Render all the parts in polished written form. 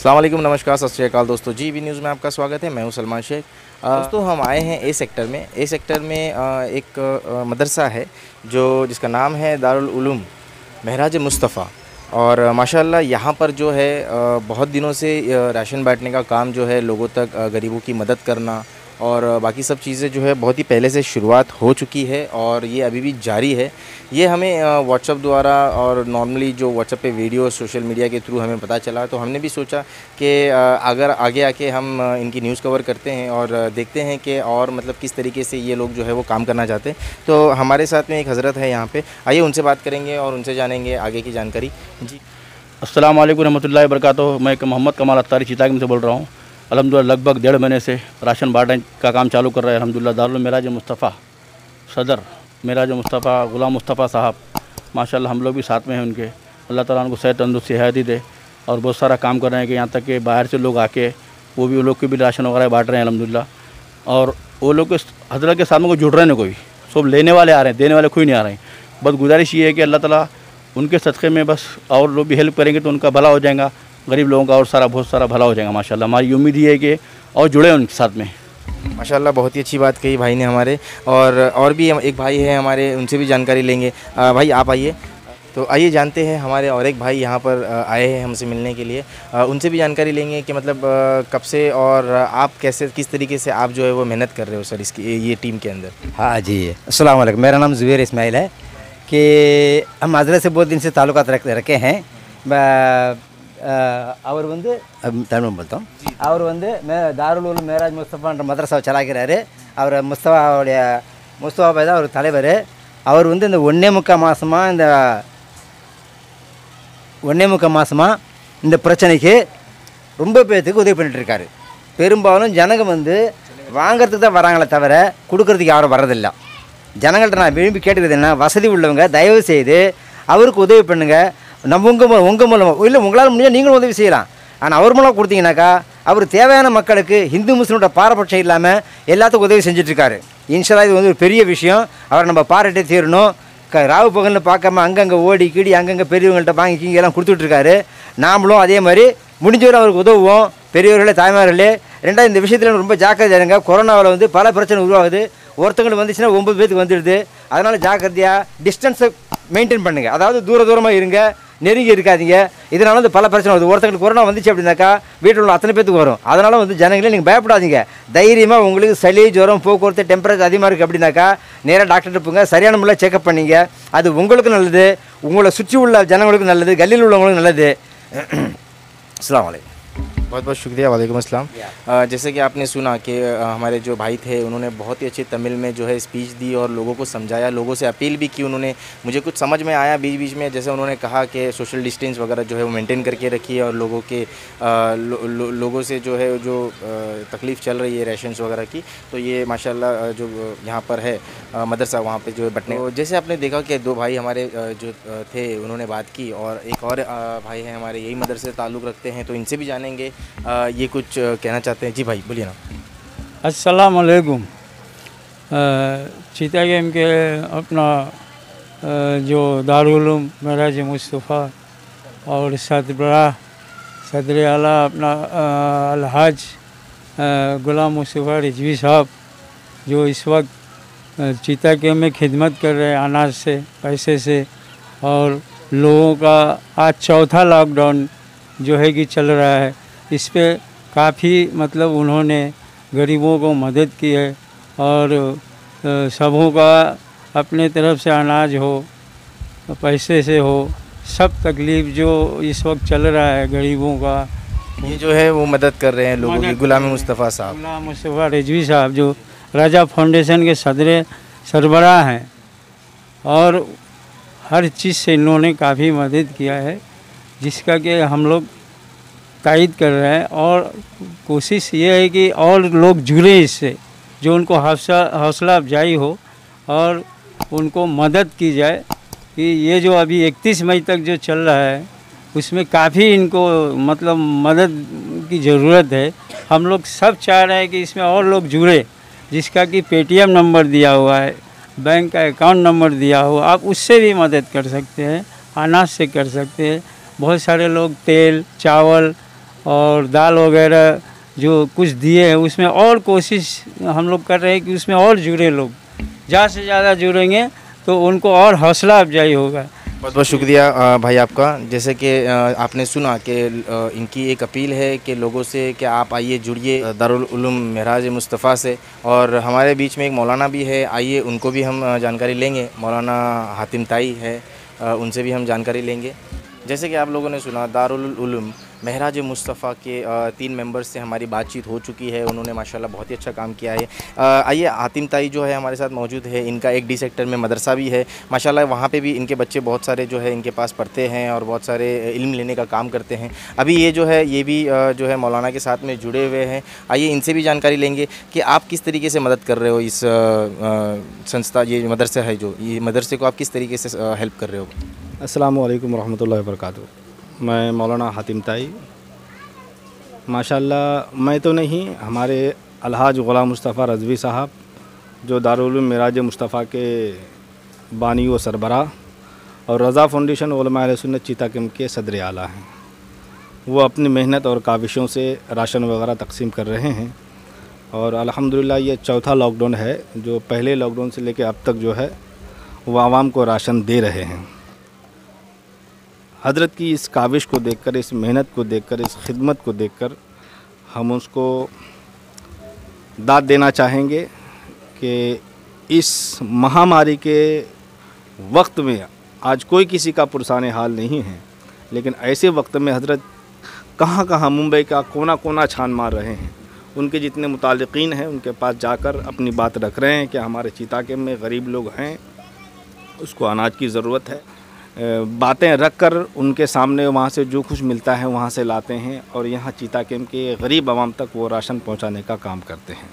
अस्सलाम वालेकुम, नमस्कार, सत श्री अकाल दोस्तों। जी वी न्यूज़ में आपका स्वागत है। मैं हूं सलमान शेख। दोस्तों हम आए हैं ए सेक्टर में। ए सेक्टर में एक मदरसा है जिसका नाम है दारुल उलूम महराज मुस्तफ़ा। और माशाल्लाह यहाँ पर जो है बहुत दिनों से राशन बांटने का काम जो है, लोगों तक गरीबों की मदद करना और बाकी सब चीज़ें जो है बहुत ही पहले से शुरुआत हो चुकी है और ये अभी भी जारी है। ये हमें व्हाट्सएप द्वारा और नॉर्मली जो व्हाट्सएप पे वीडियो सोशल मीडिया के थ्रू हमें पता चला, तो हमने भी सोचा कि अगर आगे आके हम इनकी न्यूज़ कवर करते हैं और देखते हैं कि और मतलब किस तरीके से ये लोग जो है वो काम करना चाहते हैं। तो हमारे साथ में एक हज़रत है यहाँ पे, आइए उनसे बात करेंगे और उनसे जानेंगे आगे की जानकारी। जी अस्सलाम वालेकुम रहमतुल्लाहि वबरकातुहू। मैं मोहम्मद कमाल अत्तारी चितागम से बोल रहा हूँ। अल्हम्दुलिल्लाह लगभग 1.5 महीने से राशन बांटने का काम चालू कर रहे हैं। अल्हम्दुलिल्लाह दारुल महराज मुस्तफ़ा सदर महराज मुस्तफ़ा गुलाम मुस्तफ़ा साहब, माशाल्लाह हम लोग भी साथ में हैं उनके। अल्लाह ताला उनको सेहत तंदुरुस्ती हयाती दे और बहुत सारा काम कर रहे हैं कि यहाँ तक कि बाहर से लोग आके वो लोग के भी राशन वगैरह बांट रहे हैं अल्हम्दुलिल्लाह। और वो लोग के हज़रत के साथ में कोई जुड़ रहे हैं, कोई सब लेने वाले आ रहे हैं, देने वाले कोई नहीं आ रहे हैं। बस गुजारिश ये है कि अल्लाह ताला उनके सदक़े में बस और लोग भी हेल्प करेंगे तो उनका भला हो जाएगा, गरीब लोगों का और बहुत सारा भला हो जाएगा। माशाल्लाह हमारी उम्मीद ये है कि और जुड़े उनके साथ में। माशाल्लाह बहुत ही अच्छी बात कही भाई ने हमारे। और भी एक भाई है हमारे, उनसे भी जानकारी लेंगे। भाई आप आइए, तो आइए जानते हैं हमारे और एक भाई यहाँ पर आए हैं हमसे मिलने के लिए। उनसे भी जानकारी लेंगे कि मतलब कब से और आप कैसे किस तरीके से आप जो है वो मेहनत कर रहे हो सर इसकी ये टीम के अंदर। हाँ जी, अस्सलाम वालेकुम। मेरा नाम ज़ुबैर इस्माइल है कि हम हज़रत से बहुत दिन से ताल्लुकात रखे हैं। அவர் வந்து தமிழ் बोलता அவர் வந்து தாருல் உலூம் மேராஜ் முஸ்தஃபான்ற மதரசா சலாக்கிறாரு. அவர் முஸ்தஃபா பாய் தான் அவர் தலைவர். அவர் வந்து இந்த 1.25 மாதமாக இந்த பிரச்சனைக்கு ரொம்ப பேர்த்துக்கு உதவி பண்ணிட்டுருக்காரு. பெரும்பாலும் ஜனங்க வந்து வாங்கிறதுக்கு தான் வராங்களே தவிர கொடுக்கறதுக்கு யாரும் வர்றதில்லை. ஜனங்கள்கிட்ட நான் விரும்பி கேட்டுக்கிறது என்ன, வசதி உள்ளவங்க தயவு செய்து அவருக்கு உதவி பண்ணுங்கள். நம்ம உங்கள் மூலமாக இல்லை, உங்களால் முடிஞ்சால் நீங்களும் உதவி செய்யலாம். ஆனால் அவர் மூலம் கொடுத்தீங்கன்னாக்கா அவர் தேவையான மக்களுக்கு ஹிந்து முஸ்லீமோட பாரபட்சம் இல்லாமல் எல்லாத்துக்கும் உதவி செஞ்சிட்ருக்காரு. இன்ஷால்லா இது வந்து ஒரு பெரிய விஷயம். அவரை நம்ம பாராட்டே தீரணும். ராவு பகல்னு பார்க்காம அங்கங்கே ஓடி கீடி அங்கங்கே பெரியவங்கள்ட்ட வாங்கி கீங்கி எல்லாம் கொடுத்துட்ருக்காரு. நாமளும் அதே மாதிரி முடிஞ்சவரை அவருக்கு உதவுவோம். பெரியவர்களே தாய்மார்களே. ரெண்டாவது இந்த விஷயத்தில் ரொம்ப ஜாக்கிரதையாக இருங்க. கொரோனாவில் வந்து பல பிரச்சனை உருவாகுது. ஒருத்தங்களுக்கு வந்துச்சுன்னா 9 பேருக்கு வந்துடுது. அதனால் ஜாக்கிரதையாக டிஸ்டன்ஸை மெயின்டைன் பண்ணுங்கள். அதாவது தூரமாக இருங்க, நெருங்கி இருக்காதீங்க. இதனால வந்து பல பிரச்சனை வருது. ஒருத்தங்களுக்கு கொரோனா வந்துச்சு அப்படின்னாக்கா வீட்டில் உள்ள அத்தனை பேத்துக்கு வரும். அதனால் வந்து ஜனங்களே நீங்கள் பயப்படாதீங்க. தைரியமாக உங்களுக்கு சளி ஜுரம் போக்குவரத்து டெம்பரேச்சர் அதிகமாக இருக்குது அப்படின்னாக்கா நேராக டாக்டர்கிட்ட போங்க. சரியான முறையில் செக்அப் பண்ணிங்க. அது உங்களுக்கும் நல்லது, உங்களை சுற்றி உள்ள ஜனங்களுக்கும் நல்லது, கல்லில் உள்ளவங்களுக்கும் நல்லது. अस्सलाम वालेकुम। बहुत बहुत शुक्रिया। वालेकुम अस्सलाम। जैसे कि आपने सुना कि हमारे जो भाई थे उन्होंने बहुत ही अच्छी तमिल में जो है स्पीच दी और लोगों को समझाया, लोगों से अपील भी की उन्होंने। मुझे कुछ समझ में आया बीच बीच में, जैसे उन्होंने कहा कि सोशल डिस्टेंस वगैरह जो है वो मेंटेन करके रखिए और लोगों के लोगों से जो है जो तकलीफ़ चल रही है रेशंस वगैरह की, तो ये माशाल्लाह जो यहाँ पर है मदरसा वहाँ पे जो है बटने। तो जैसे आपने देखा कि 2 भाई हमारे जो थे उन्होंने बात की और एक और भाई हैं हमारे यही मदरसे से ताल्लुक़ रखते हैं, तो इनसे भी जानेंगे ये कुछ कहना चाहते हैं। जी भाई बोलिए ना। अस्सलाम वालेकुम। चितागम के अपना जो दारुल उलूम महराज मुस्तफ़ा और सदर आला अपना अलहाज गुलाम मुस्तफ़ा रिजवी साहब जो इस वक्त चितागम में खिदमत कर रहे हैं अनाज से, पैसे से। और लोगों का आज चौथा लॉकडाउन जो है कि चल रहा है, इस पे काफ़ी मतलब उन्होंने गरीबों को मदद की है। और सबों का अपने तरफ से अनाज हो, पैसे से हो, सब तकलीफ़ जो इस वक्त चल रहा है गरीबों का, ये जो है वो मदद कर रहे हैं लोगों की। गुलाम मुस्तफ़ा साहब, गुलाम मुस्तफ़ा रिजवी साहब जो राजा फाउंडेशन के सरबराह हैं और हर चीज़ से इन्होंने काफ़ी मदद किया है, जिसका कि हम लोग तायद कर रहे हैं। और कोशिश ये है कि और लोग जुड़े इससे, जो उनको हौसला अफजाई हो और उनको मदद की जाए कि ये जो अभी 31 मई तक जो चल रहा है उसमें काफ़ी इनको मतलब मदद की ज़रूरत है। हम लोग सब चाह रहे हैं कि इसमें और लोग जुड़े, जिसका कि पेटीएम नंबर दिया हुआ है, बैंक का अकाउंट नंबर दिया हुआ, आप उससे भी मदद कर सकते हैं, अनाज से कर सकते हैं। बहुत सारे लोग तेल चावल और दाल वगैरह जो कुछ दिए हैं उसमें और कोशिश हम लोग कर रहे हैं कि उसमें और जुड़े लोग, ज़्यादा से ज़्यादा जुड़ेंगे तो उनको और हौसला अफजाई होगा। बहुत बहुत शुक्रिया भाई आपका। जैसे कि आपने सुना कि इनकी एक अपील है कि लोगों से कि आप आइए जुड़िए दारुल उलूम महराज मुस्तफ़ा से। और हमारे बीच में एक मौलाना भी है, आइए उनको भी हम जानकारी लेंगे। मौलाना हातिम ताई है, उनसे भी हम जानकारी लेंगे। जैसे कि आप लोगों ने सुना दारुल उलूम महराज मुस्तफ़ा के 3 मेंबर्स से हमारी बातचीत हो चुकी है। उन्होंने माशाल्लाह बहुत ही अच्छा काम किया है। आइए हातिम ताई जो है हमारे साथ मौजूद है। इनका एक डी सेक्टर में मदरसा भी है माशाल्लाह, वहाँ पे भी इनके बच्चे बहुत सारे जो है इनके पास पढ़ते हैं और बहुत सारे इल्म लेने का काम करते हैं। अभी ये जो है ये भी जो है मौलाना के साथ में जुड़े हुए हैं। आइए इनसे भी जानकारी लेंगे कि आप किस तरीके से मदद कर रहे हो इस संस्था, ये मदरसा है जो, ये मदरसे को आप किस तरीके से हेल्प कर रहे हो? अस्सलामु अलैकुम रहमतुल्लाहि व बरकातुहू। मैं मौलाना हातिम ताई, माशाल्लाह मैं तो नहीं, हमारे अलहाज ग़ुलाम मुस्तफ़ा रज़वी साहब जो दारुल उलूम महराज मुस्तफ़ा के बानी व सरबराह और रज़ा फाउंडेशन उलमा अहले सुन्नत चीताकम के सदर आला हैं। वो अपनी मेहनत और काविशों से राशन वगैरह तकसीम कर रहे हैं और अल्हम्दुलिल्लाह ये चौथा लॉकडाउन है जो पहले लॉकडाउन से लेकर अब तक जो है वो आवाम को राशन दे रहे हैं। हज़रत की इस काविश को देखकर, इस मेहनत को देखकर, इस खिदमत को देखकर हम उसको दाद देना चाहेंगे कि इस महामारी के वक्त में आज कोई किसी का पुरसाने हाल नहीं है, लेकिन ऐसे वक्त में हज़रत कहाँ कहाँ मुंबई का कोना कोना छान मार रहे हैं। उनके जितने मुतालिकीन हैं उनके पास जाकर अपनी बात रख रहे हैं कि हमारे चीताकम में गरीब लोग हैं, उसको अनाज की ज़रूरत है। बातें रख कर उनके सामने वहाँ से जो कुछ मिलता है वहाँ से लाते हैं और यहाँ चीताकम के गरीब आवाम तक वो राशन पहुँचाने का काम करते हैं।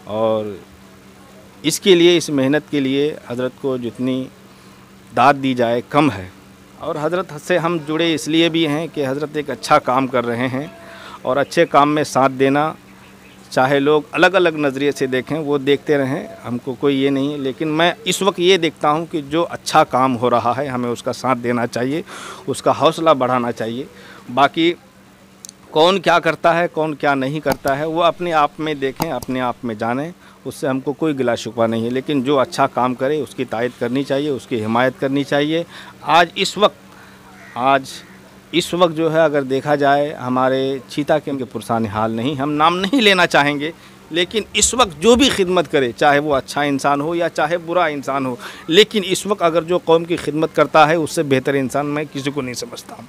और इसके लिए, इस मेहनत के लिए हज़रत को जितनी दाद दी जाए कम है। और हज़रत से हम जुड़े इसलिए भी हैं कि हज़रत एक अच्छा काम कर रहे हैं और अच्छे काम में साथ देना, चाहे लोग अलग अलग नज़रिए से देखें वो देखते रहें, हमको कोई ये नहीं है। लेकिन मैं इस वक्त ये देखता हूँ कि जो अच्छा काम हो रहा है हमें उसका साथ देना चाहिए, उसका हौसला बढ़ाना चाहिए। बाकी कौन क्या करता है, कौन क्या नहीं करता है, वो अपने आप में देखें, अपने आप में जानें, उससे हमको कोई गिला शिकवा नहीं है। लेकिन जो अच्छा काम करे उसकी तायद करनी चाहिए, उसकी हिमायत करनी चाहिए। आज इस वक्त जो है अगर देखा जाए हमारे चीताकम के पुरसाने हाल नहीं, हम नाम नहीं लेना चाहेंगे, लेकिन इस वक्त जो भी खिदमत करे, चाहे वो अच्छा इंसान हो या चाहे बुरा इंसान हो, लेकिन इस वक्त अगर जो कौम की खिदमत करता है उससे बेहतर इंसान मैं किसी को नहीं समझता।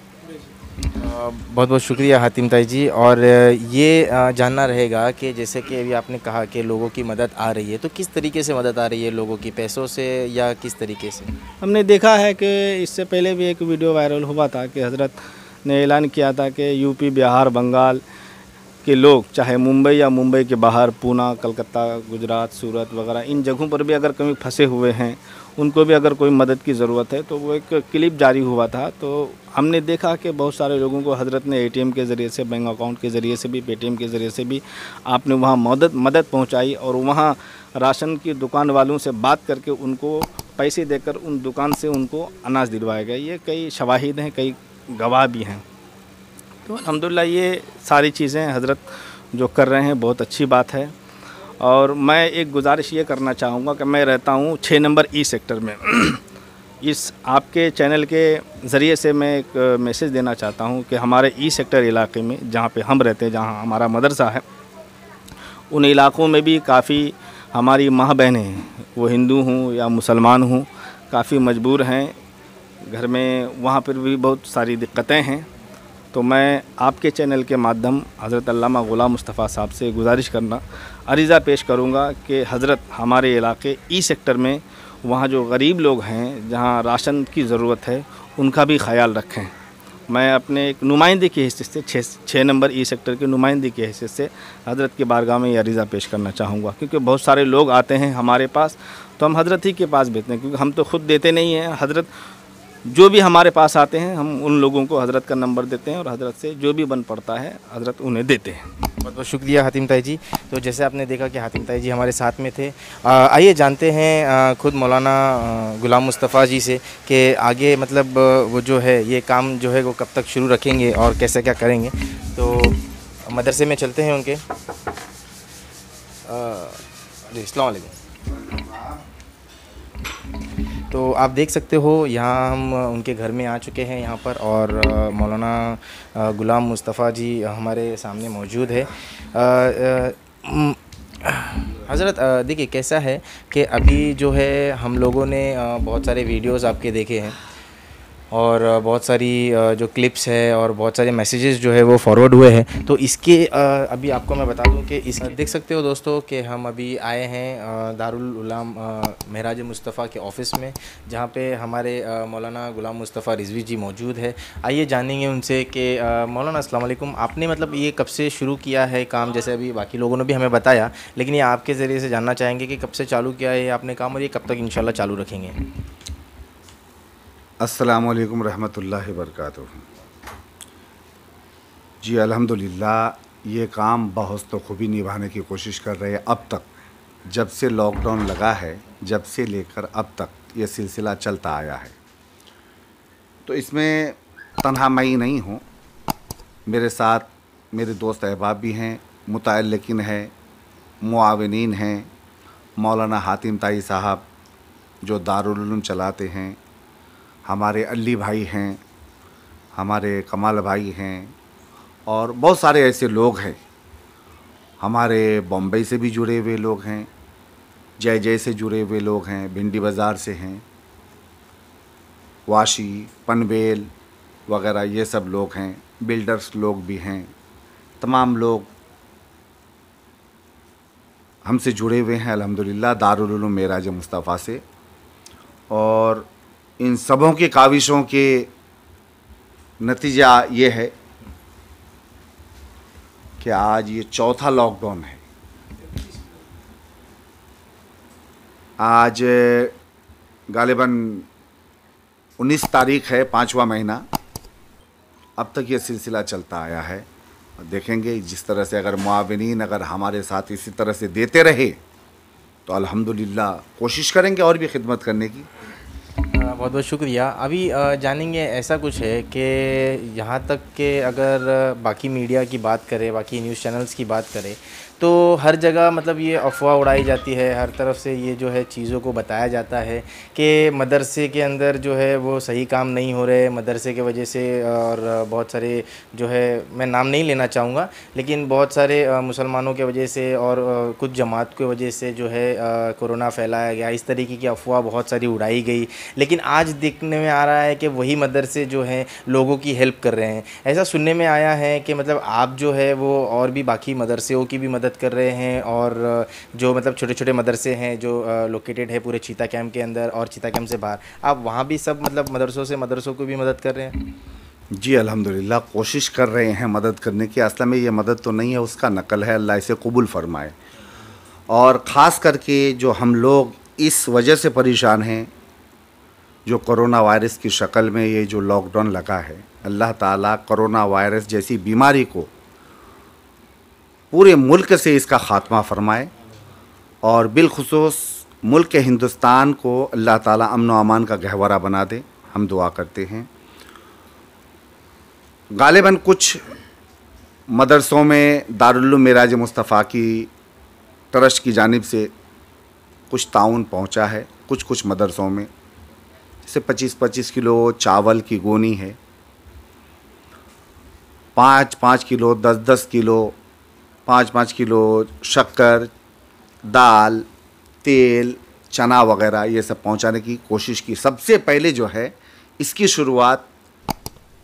बहुत बहुत शुक्रिया हातिम ताई जी। और ये जानना रहेगा कि जैसे कि अभी आपने कहा कि लोगों की मदद आ रही है, तो किस तरीके से मदद आ रही है लोगों की, पैसों से या किस तरीके से? हमने देखा है कि इससे पहले भी एक वीडियो वायरल हुआ था कि हज़रत ने ऐलान किया था कि यूपी, बिहार, बंगाल के लोग, चाहे मुंबई या मुंबई के बाहर, पूना, कलकत्ता, गुजरात, सूरत वगैरह इन जगहों पर भी अगर कहीं फंसे हुए हैं, उनको भी अगर कोई मदद की ज़रूरत है, तो वो एक क्लिप जारी हुआ था। तो हमने देखा कि बहुत सारे लोगों को हज़रत ने ATM के ज़रिए से, बैंक अकाउंट के ज़रिए से भी, पेटीएम के ज़रिए से भी आपने वहाँ मदद पहुँचाई और वहाँ राशन की दुकान वालों से बात करके उनको पैसे देकर उन दुकान से उनको अनाज दिलवाया गया। ये कई शवाहिद हैं, कई गवाह भी हैं। तो अल्हम्दुलिल्लाह ये सारी चीज़ें हज़रत जो कर रहे हैं बहुत अच्छी बात है। और मैं एक गुजारिश ये करना चाहूँगा कि मैं रहता हूँ 6 नंबर ई सेक्टर में। इस आपके चैनल के ज़रिए से मैं एक मैसेज देना चाहता हूँ कि हमारे ई सेक्टर इलाके में जहाँ पे हम रहते हैं, जहाँ हमारा मदरसा है, उन इलाक़ों में भी काफ़ी हमारी माँ बहनें हैं, वो हिंदू हों या मुसलमान हों, काफ़ी मजबूर हैं घर में, वहाँ पर भी बहुत सारी दिक्कतें हैं। तो मैं आपके चैनल के माध्यम हज़रत अल्लामा ग़ुलाम मुस्तफ़ा साहब से गुजारिश करना, अरीज़ा पेश करूँगा कि हज़रत हमारे इलाके ई सेक्टर में वहाँ जो गरीब लोग हैं, जहाँ राशन की ज़रूरत है, उनका भी ख्याल रखें। मैं अपने एक नुमाइंदे की हैसियत से 6 नंबर ई सेक्टर के नुमाइंदे की हैसियत से हज़रत की बारगाह में ये अरीज़ा पेश करना चाहूँगा, क्योंकि बहुत सारे लोग आते हैं हमारे पास, तो हम हज़रत ही के पास भेजते हैं, क्योंकि हम तो ख़ुद देते नहीं हैं। हज़रत जो भी हमारे पास आते हैं हम उन लोगों को हज़रत का नंबर देते हैं और हज़रत से जो भी बन पड़ता है हज़रत उन्हें देते हैं। बहुत बहुत शुक्रिया हातिम ताई जी। तो जैसे आपने देखा कि हातिम ताई जी हमारे साथ में थे, आइए जानते हैं खुद मौलाना ग़ुलाम मुस्तफ़ा जी से कि आगे मतलब वो जो है ये काम जो है वो कब तक शुरू रखेंगे और कैसे क्या करेंगे। तो मदरसे में चलते हैं उनके। जी अस्सलाम वालेकुम। तो आप देख सकते हो यहाँ हम उनके घर में आ चुके हैं यहाँ पर, और मौलाना गुलाम मुस्तफ़ा जी हमारे सामने मौजूद है। हज़रत देखिए कैसा है कि अभी जो है हम लोगों ने बहुत सारे वीडियोस आपके देखे हैं, और बहुत सारी जो क्लिप्स है और बहुत सारे मैसेजेस जो है वो फॉरवर्ड हुए हैं। तो इसके अभी आपको मैं बता दूं कि इस देख सकते हो दोस्तों कि हम अभी आए हैं दारुल उलूम महराज मुस्तफ़ा के ऑफ़िस में, जहां पे हमारे मौलाना गुलाम मुस्तफ़ा रिज़वी जी मौजूद है। आइए जानेंगे उनसे कि मौलाना अस्सलाम वालेकुम, आपने मतलब ये कब से शुरू किया है काम? जैसे अभी बाकी लोगों ने भी हमें बताया, लेकिन ये आपके ज़रिए से जानना चाहेंगे कि कब से चालू किया है आपने काम, और ये कब तक इंशाल्लाह चालू रखेंगे? अस्सलामु अलैकुम रहमतुल्लाहि वबरकातुहू। जी अल्हम्दुलिल्लाह ये काम बखूबी निभाने की कोशिश कर रहे हैं। अब तक जब से लॉकडाउन लगा है, जब से लेकर अब तक ये सिलसिला चलता आया है। तो इसमें तन्हा मैं ही नहीं हूँ, मेरे साथ मेरे दोस्त अहबाब भी हैं, मुतअल्लिकीन हैं, मुआविनीन हैं। मौलाना हातिम ताई साहब जो दारुल उलूम चलाते हैं, हमारे अली भाई हैं, हमारे कमाल भाई हैं, और बहुत सारे ऐसे लोग हैं। हमारे बॉम्बे से भी जुड़े हुए लोग हैं, जय जय से जुड़े हुए लोग हैं, भिंडी बाज़ार से हैं, वाशी पनवेल वगैरह ये सब लोग हैं, बिल्डर्स लोग भी हैं। तमाम लोग हमसे जुड़े हुए हैं अल्हम्दुलिल्लाह दारुल उलूम महराज मुस्तफ़ा से। और इन सबों की काविशों के नतीजा ये है कि आज ये चौथा लॉकडाउन है। आज गालिबन 19 तारीख है, 5वां महीना। अब तक ये सिलसिला चलता आया है। देखेंगे जिस तरह से अगर मुआविनीन अगर हमारे साथ इसी तरह से देते रहे तो अल्हम्दुलिल्लाह कोशिश करेंगे और भी खिदमत करने की। बहुत बहुत शुक्रिया। अभी जानेंगे ऐसा कुछ है कि यहाँ तक कि अगर बाकी मीडिया की बात करें, बाकी न्यूज़ चैनल्स की बात करें, तो हर जगह मतलब ये अफवाह उड़ाई जाती है, हर तरफ से ये जो है चीज़ों को बताया जाता है कि मदरसे के अंदर जो है वो सही काम नहीं हो रहे मदरसे के वजह से, और बहुत सारे जो है मैं नाम नहीं लेना चाहूँगा, लेकिन बहुत सारे मुसलमानों के वजह से और कुछ जमात की वजह से जो है कोरोना फैलाया गया। इस तरीके की अफवाह बहुत सारी उड़ाई गई, लेकिन आज देखने में आ रहा है कि वही मदरसे जो हैं लोगों की हेल्प कर रहे हैं। ऐसा सुनने में आया है कि मतलब आप जो है वो और भी बाकी मदरसों की भी मदद कर रहे हैं, और जो मतलब छोटे छोटे मदरसे हैं जो लोकेटेड है पूरे चीता कैंप के अंदर और चीता कैंप से बाहर, आप वहाँ भी सब मतलब मदरसों को भी मदद कर रहे हैं? जी अल्हम्दुलिल्लाह कोशिश कर रहे हैं मदद करने की। असल में ये मदद तो नहीं है, उसका नकल है, अल्लाह इसे कबूल फरमाए। और ख़ास करके जो हम लोग इस वजह से परेशान हैं, जो कोरोना वायरस की शक्ल में ये जो लॉकडाउन लगा है, अल्लाह ताला कोरोना वायरस जैसी बीमारी को पूरे मुल्क से इसका ख़ात्मा फरमाए, और बिलखुसूस मुल्क हिंदुस्तान को अल्लाह ताला अमन व अमान का गहवरा बना दे, हम दुआ करते हैं। गालिबन कुछ मदरसों में दारुल उलूम महराज मुस्तफ़ा की ट्रस्ट की जानिब से कुछ ताउन पहुंचा है। कुछ मदरसों में जैसे 25-25 किलो चावल की गोनी है, 5-5 किलो 10-10 किलो 5-5 किलो शक्कर, दाल, तेल, चना वगैरह ये सब पहुंचाने की कोशिश की। सबसे पहले जो है इसकी शुरुआत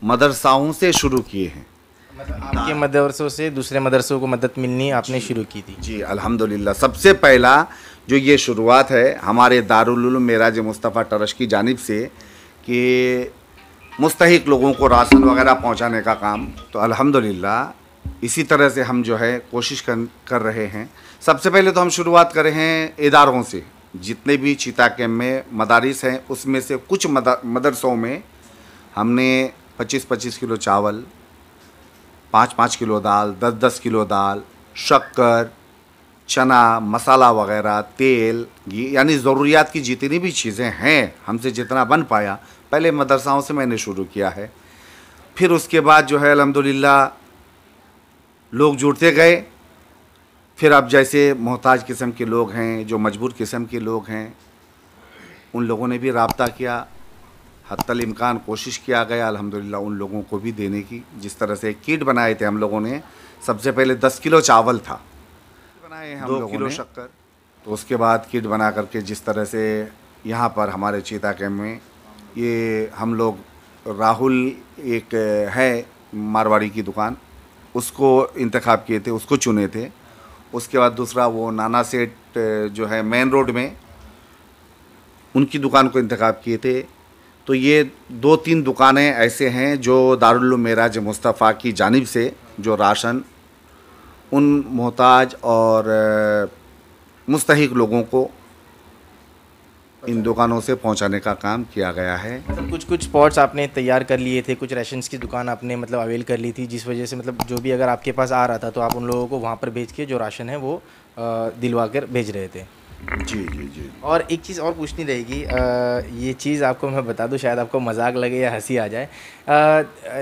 मदरसाओं से शुरू किए हैं। मतलब आपके मदरसों से दूसरे मदरसों को मदद मिलनी आपने शुरू की थी? जी अल्हम्दुलिल्लाह। सबसे पहला जो ये शुरुआत है हमारे दारुल उलूम महराज मुस्तफ़ा ट्रस्ट की जानिब से कि मुस्तहिक लोगों को राशन वगैरह पहुंचाने का काम, तो अल्हम्दुलिल्लाह इसी तरह से हम जो है कोशिश कर रहे हैं। सबसे पहले तो हम शुरुआत कर रहे हैं इदारों से। जितने भी चीता कैंप में मदारिस हैं उसमें से कुछ मदरसों में हमने 25-25 किलो चावल, 5-5 किलो दाल, 10-10 किलो दाल, शक्कर, चना, मसाला वगैरह, तेल, घी, यानी ज़रूरियात की जितनी भी चीज़ें हैं हमसे जितना बन पाया पहले मदरसाओं से मैंने शुरू किया है। फिर उसके बाद जो है अल्हम्दुलिल्लाह लोग जुड़ते गए। फिर अब जैसे मोहताज किस्म के लोग हैं, जो मजबूर किस्म के लोग हैं, उन लोगों ने भी राब्ता किया, हत्तल इम्कान कोशिश किया गया अल्हम्दुलिल्लाह उन लोगों को भी देने की। जिस तरह से किट बनाए थे हम लोगों ने, सबसे पहले 10 किलो चावल था, बनाए हम 2 किलो शक्कर, तो उसके बाद किट बना करके जिस तरह से यहाँ पर हमारे चीता कैम्प में ये हम लोग, राहुल एक है मारवाड़ी की दुकान, उसको इंतखाब किए थे, उसको चुने थे। उसके बाद दूसरा वो नाना सेठ जो है मेन रोड में, उनकी दुकान को इंतखाब किए थे। तो ये 2-3 दुकानें ऐसे हैं जो दारुल उलूम मेराज मुस्तफ़ा की जानिब से जो राशन उन मोहताज और मुस्तहिक लोगों को इन दुकानों से पहुंचाने का काम किया गया है। मतलब कुछ स्पॉट्स आपने तैयार कर लिए थे, कुछ राशंस की दुकान आपने मतलब अवेल कर ली थी, जिस वजह से मतलब जो भी अगर आपके पास आ रहा था तो आप उन लोगों को वहाँ पर भेज के जो राशन है वो दिलवा कर भेज रहे थे। जी जी जी। और एक चीज़ और पूछनी रहेगी, ये चीज़ आपको मैं बता दूं, शायद आपको मजाक लगे या हंसी आ जाए।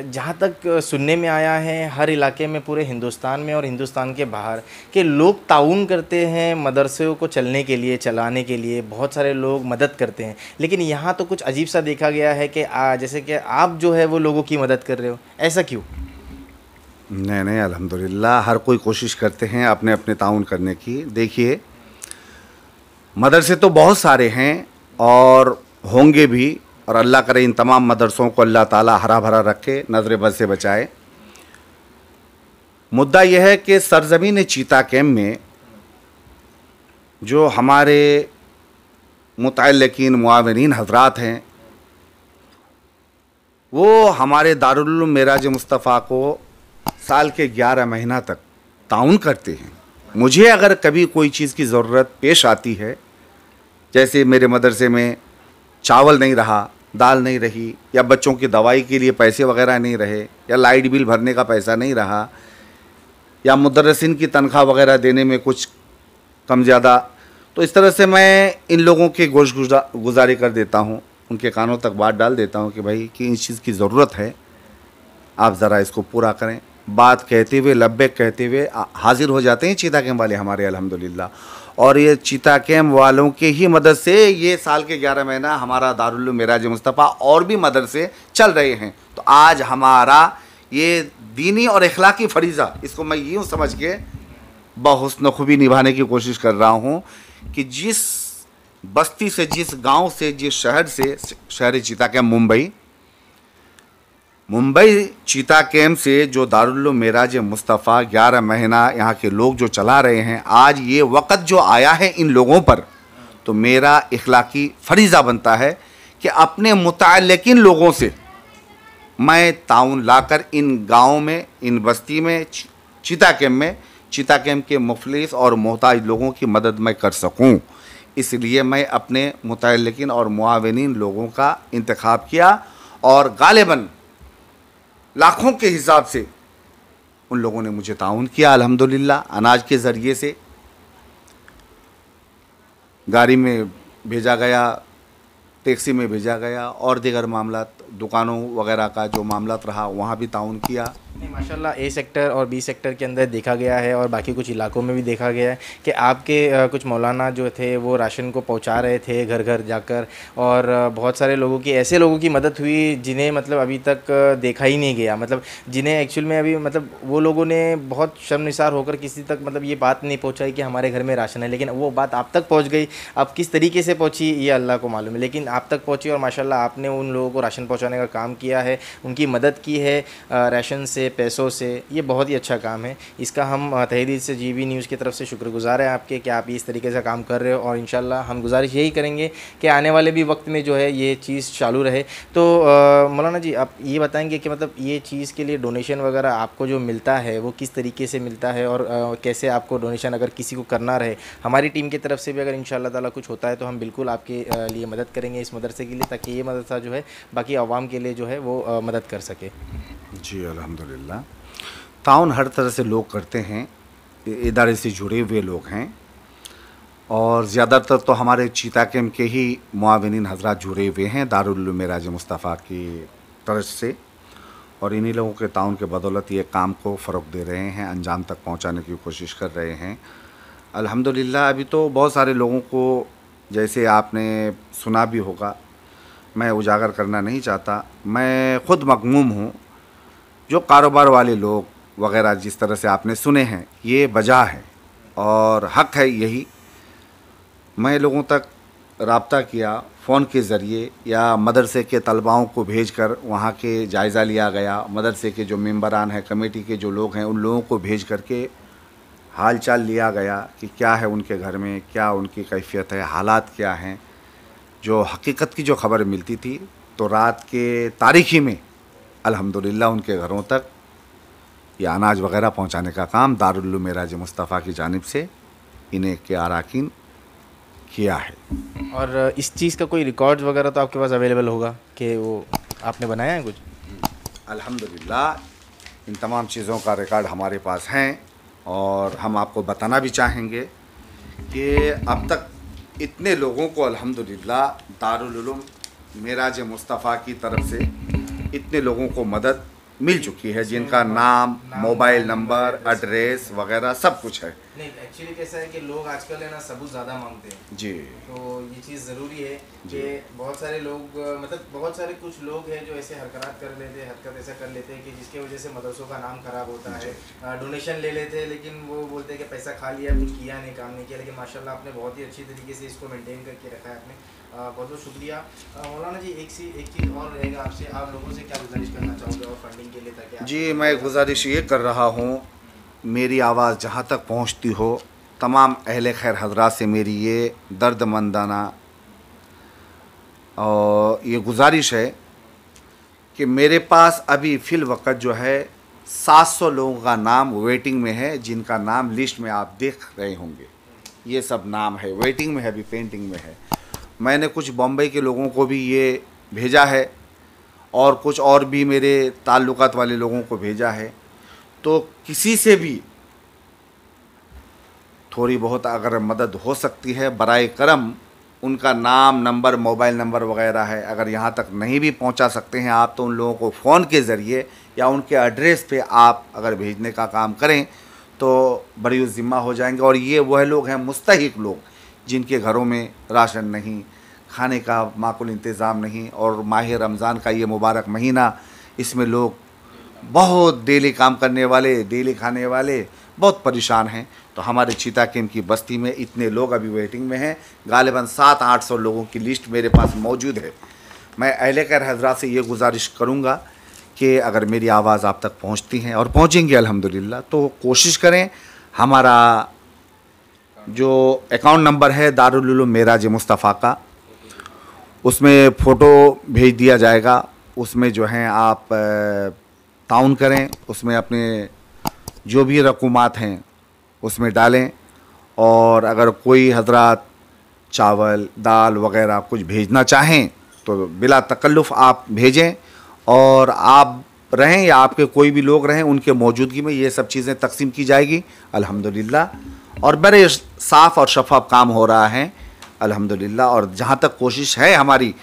जहाँ तक सुनने में आया है, हर इलाके में पूरे हिंदुस्तान में और हिंदुस्तान के बाहर के लोग ताउन करते हैं मदरसों को चलने के लिए, चलाने के लिए बहुत सारे लोग मदद करते हैं। लेकिन यहाँ तो कुछ अजीब सा देखा गया है कि जैसे कि आप जो है वो लोगों की मदद कर रहे हो, ऐसा क्यों? नहीं, अल्हम्दुलिल्लाह हर कोई कोशिश करते हैं अपने अपने ताउन करने की। देखिए, मदरसे तो बहुत सारे हैं और होंगे भी, और अल्लाह करे इन तमाम मदरसों को अल्लाह ताला हरा भरा रखे, नज़र बद से बचाए। मुद्दा यह है कि सरज़मीन चीता कैम्प में जो हमारे मुतअल्लिकीन मुआविनीन हजरात हैं, वो हमारे दारुल उलूम मेराज मुस्तफ़ा को साल के 11 महीना तक ताउन करते हैं। मुझे अगर कभी कोई चीज़ की ज़रूरत पेश आती है, जैसे मेरे मदरसे में चावल नहीं रहा, दाल नहीं रही, या बच्चों की दवाई के लिए पैसे वगैरह नहीं रहे, या लाइट बिल भरने का पैसा नहीं रहा, या मुदर्रिसीन की तनख्वाह वगैरह देने में कुछ कम ज़्यादा, तो इस तरह से मैं इन लोगों के गोश गुजारी कर देता हूँ, उनके कानों तक बात डाल देता हूँ कि भाई कि इस चीज़ की ज़रूरत है, आप ज़रा इसको पूरा करें। बात कहते हुए, लब्बैक कहते हुए हाजिर हो जाते हैं चीता कैम्प वाले हमारे अल्हम्दुलिल्लाह। और ये चीता कैम्प वालों के ही मदद से ये साल के 11 महीना हमारा दारुल उलूम मेराज मुस्तफ़ा और भी मदरसे चल रहे हैं। तो आज हमारा ये दीनी और इखलाकी फरीज़ा, इसको मैं यूँ समझ के बहुस्न खूबी निभाने की कोशिश कर रहा हूँ कि जिस बस्ती से, जिस गांव से, जिस शहर से, शहर चीता कैम्प मुंबई चीता कैम्प से जो दारुल उलूम मेराज मुस्तफ़ा 11 महीना यहाँ के लोग जो चला रहे हैं, आज ये वक़्त जो आया है इन लोगों पर, तो मेरा इखलाकी फरीज़ा बनता है कि अपने मुतअल्लिकीन लोगों से मैं ताउन लाकर इन गाँव में, इन बस्ती में, चीता कैम्प के मुफलिस और मोहताज लोगों की मदद मैं कर सकूँ। इसलिए मैं अपने मुतअल्लिकीन और मुआविनीन लोगों का इंतखाब किया और गालिबन लाखों के हिसाब से उन लोगों ने मुझे ताउन किया अल्हम्दुलिल्लाह। अनाज के ज़रिए से गाड़ी में भेजा गया, टैक्सी में भेजा गया, और दीगर मामलात, दुकानों वगैरह का जो मामलात रहा वहाँ भी ताउन किया। नहीं, माशाल्लाह ए सेक्टर और बी सेक्टर के अंदर देखा गया है और बाकी कुछ इलाकों में भी देखा गया है कि आपके कुछ मौलाना जो थे वो राशन को पहुंचा रहे थे घर घर जाकर, और बहुत सारे लोगों की, ऐसे लोगों की मदद हुई जिन्हें मतलब अभी तक देखा ही नहीं गया, मतलब जिन्हें एक्चुअल में अभी मतलब वो लोगों ने बहुत शर्मनिसार होकर किसी तक मतलब ये बात नहीं पहुँचाई कि हमारे घर में राशन है, लेकिन वो बात आप तक पहुँच गई। अब किस तरीके से पहुँची ये अल्लाह को मालूम है, लेकिन आप तक पहुँची और माशाल्लाह आपने उन लोगों को राशन पहुँचाने का काम किया है, उनकी मदद की है राशन से, पैसों से। ये बहुत ही अच्छा काम है, इसका हम तहे दिल से जीवी न्यूज़ की तरफ से शुक्रगुजार हैं आपके कि आप इस तरीके से काम कर रहे हो, और इंशाल्लाह हम गुजारिश यही करेंगे कि आने वाले भी वक्त में जो है ये चीज़ चालू रहे। तो मौलाना जी, आप ये बताएंगे कि मतलब ये चीज़ के लिए डोनेशन वगैरह आपको जो मिलता है वो किस तरीके से मिलता है, और कैसे आपको डोनेशन अगर किसी को करना रहे, हमारी टीम की तरफ से भी अगर इंशाल्लाह ताला कुछ होता है तो हम बिल्कुल आपके लिए मदद करेंगे इस मदरसे के लिए, ताकि ये मदरसा जो है बाकी आवाम के लिए जो है वो मदद कर सके। जी अल्हम्दुलिल्लाह, ताउन हर तरह से लोग करते हैं, इदारे से जुड़े हुए लोग हैं, और ज़्यादातर तो हमारे चीता कैम्प के ही मुआविनीन हजरात जुड़े हुए हैं दारुल उलूम मेराज मुस्तफ़ा की तरफ से। और इन्हीं लोगों के ताउन के बदौलत ये काम को फ़रोग़ दे रहे हैं, अंजाम तक पहुंचाने की कोशिश कर रहे हैं। अल्हम्दुलिल्लाह अभी तो बहुत सारे लोगों को, जैसे आपने सुना भी होगा, मैं उजागर करना नहीं चाहता, मैं ख़ुद मग़मूम हूँ। जो कारोबार वाले लोग वग़ैरह जिस तरह से आपने सुने हैं, ये वजह है और हक़ है यही। मैं लोगों तक राब्ता किया फ़ोन के ज़रिए या मदरसे के तलबाओं को भेजकर वहाँ के जायज़ा लिया गया। मदरसे के जो मेंबरान हैं, कमेटी के जो लोग हैं, उन लोगों को भेज करके हाल चाल लिया गया कि क्या है उनके घर में, क्या उनकी कैफियत है, हालात क्या हैं। जो हकीकत की जो खबर मिलती थी तो रात के तारीख़ी में अल्हम्दुलिल्लाह उनके घरों तक ये अनाज वग़ैरह पहुँचाने का काम दारुल उलूम मेराज मुस्तफ़ा की जानिब से इन्हें के अराकीन किया है। और इस चीज़ का कोई रिकॉर्ड वगैरह तो आपके पास अवेलेबल होगा कि वो आपने बनाया है कुछ? अल्हम्दुलिल्लाह इन तमाम चीज़ों का रिकॉर्ड हमारे पास हैं और हम आपको बताना भी चाहेंगे कि अब तक इतने लोगों को अल्हम्दुलिल्लाह दारुल उलूम मेराज मुस्तफ़ा की तरफ से इतने लोगों को मदद मिल चुकी है, जिनका नाम, मोबाइल नंबर, एड्रेस वगैरह सब कुछ है। नहीं, एक्चुअली कैसा है कि लोग आजकल है ना सबूत ज़्यादा मांगते हैं जी। तो ये चीज़ ज़रूरी है कि बहुत सारे लोग, मतलब बहुत सारे कुछ लोग हैं जो ऐसे हरकत ऐसा कर लेते हैं कि जिसके वजह से मदरसों का नाम ख़राब होता है। डोनेशन ले लेते हैं लेकिन वो बोलते हैं कि पैसा खा लिया, कुछ किया नहीं, काम नहीं किया। लेकिन माशाल्लाह आपने बहुत ही अच्छी तरीके से इसको मेंटेन करके रखा है आपने। बहुत बहुत शुक्रिया। मौलाना जी, एक चीज़ और रहेगा आपसे, आप लोगों से क्या गुजारिश करना चाहोगे और फंडिंग के लिए ताकि जी, मैं गुजारिश ये कर रहा हूँ, मेरी आवाज़ जहाँ तक पहुँचती हो, तमाम अहले खैर हजरात से मेरी ये दर्दमंदाना और ये गुजारिश है कि मेरे पास अभी फ़िल वक़्त जो है 700 लोगों का नाम वेटिंग में है, जिनका नाम लिस्ट में आप देख रहे होंगे। ये सब नाम है, वेटिंग में है, अभी पेंटिंग में है। मैंने कुछ बम्बई के लोगों को भी ये भेजा है और कुछ और भी मेरे ताल्लुकात वाले लोगों को भेजा है। तो किसी से भी थोड़ी बहुत अगर मदद हो सकती है, बराए करम उनका नाम, नंबर, मोबाइल नंबर वगैरह है, अगर यहाँ तक नहीं भी पहुँचा सकते हैं आप, तो उन लोगों को फ़ोन के ज़रिए या उनके एड्रेस पे आप अगर भेजने का काम करें तो बड़ी ज़िम्मा हो जाएंगे। और ये वह लोग हैं, मुस्तहिक लोग, जिनके घरों में राशन नहीं, खाने का माकूल इंतज़ाम नहीं, और माह रमज़ान का ये मुबारक महीना, इसमें लोग बहुत डेली काम करने वाले, डेली खाने वाले बहुत परेशान हैं। तो हमारे चीताकेम की बस्ती में इतने लोग अभी वेटिंग में हैं। गालिबन 700-800 लोगों की लिस्ट मेरे पास मौजूद है। मैं अहले खैर हज़रात से ये गुजारिश करूँगा कि अगर मेरी आवाज़ आप तक पहुँचती हैं और पहुँचेंगी अल्हम्दुलिल्लाह, तो कोशिश करें। हमारा जो अकाउंट नंबर है दारुल उलूम मेराज मुस्तफ़ा का, उसमें फ़ोटो भेज दिया जाएगा। उसमें जो है आप ताउन करें, उसमें अपने जो भी रकूमात हैं उसमें डालें। और अगर कोई हजरात चावल, दाल वगैरह कुछ भेजना चाहें तो बिला तकल्लुफ़ आप भेजें, और आप रहें या आपके कोई भी लोग रहें, उनके मौजूदगी में ये सब चीज़ें तकसीम की जाएगी अल्हम्दुलिल्लाह। और बड़े साफ़ और शफाफ काम हो रहा है अल्हम्दुलिल्लाह। और जहाँ तक कोशिश है हमारी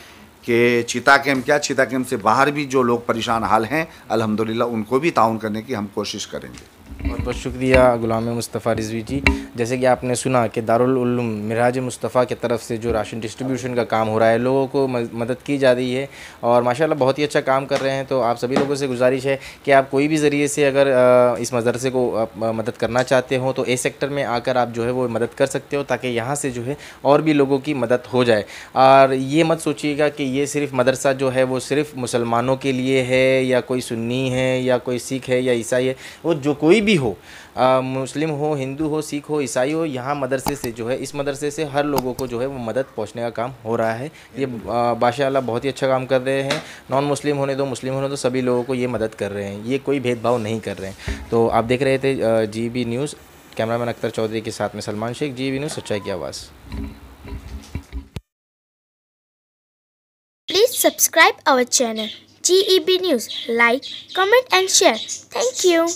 कि चीताकेम से बाहर भी जो लोग परेशान हाल हैं, अल्हम्दुलिल्लाह उनको भी ताउन करने की हम कोशिश करेंगे। बहुत बहुत शुक्रिया गुलाम मुस्तफ़ा रिजवी जी। जैसे कि आपने सुना कि दारुल उलूम मेराज मुस्तफ़ा की तरफ से जो राशन डिस्ट्रीब्यूशन का काम हो रहा है, लोगों को मदद की जा रही है और माशाल्लाह बहुत ही अच्छा काम कर रहे हैं। तो आप सभी लोगों से गुजारिश है कि आप कोई भी ज़रिए से अगर इस मदरसे को मदद करना चाहते हो तो ए सेक्टर में आकर आप जो है वो मदद कर सकते हो, ताकि यहाँ से जो है और भी लोगों की मदद हो जाए। और ये मत सोचिएगा कि ये सिर्फ़ मदरसा जो है वो सिर्फ़ मुसलमानों के लिए है, या कोई सुन्नी है, या कोई सिख है, या ईसाई है, वो जो कोई भी हो, मुस्लिम हो, हिंदू हो, सिख हो, ईसाई हो, यहाँ मदरसे से जो है, इस मदरसे से हर लोगों को जो है वो मदद पहुँचने का काम हो रहा है। ये माशाअल्लाह बहुत ही अच्छा काम कर रहे हैं। नॉन मुस्लिम होने दो, मुस्लिम होने दो, सभी लोगों को ये मदद कर रहे हैं, ये कोई भेदभाव नहीं कर रहे हैं। तो आप देख रहे थे GB news, cameraman Akhtar Chaudhary के साथ में सलमान शेख, GB न्यूज़, सच्चाई की आवाज़। Please subscribe our channel GEB News. Like, comment and share. Thank you.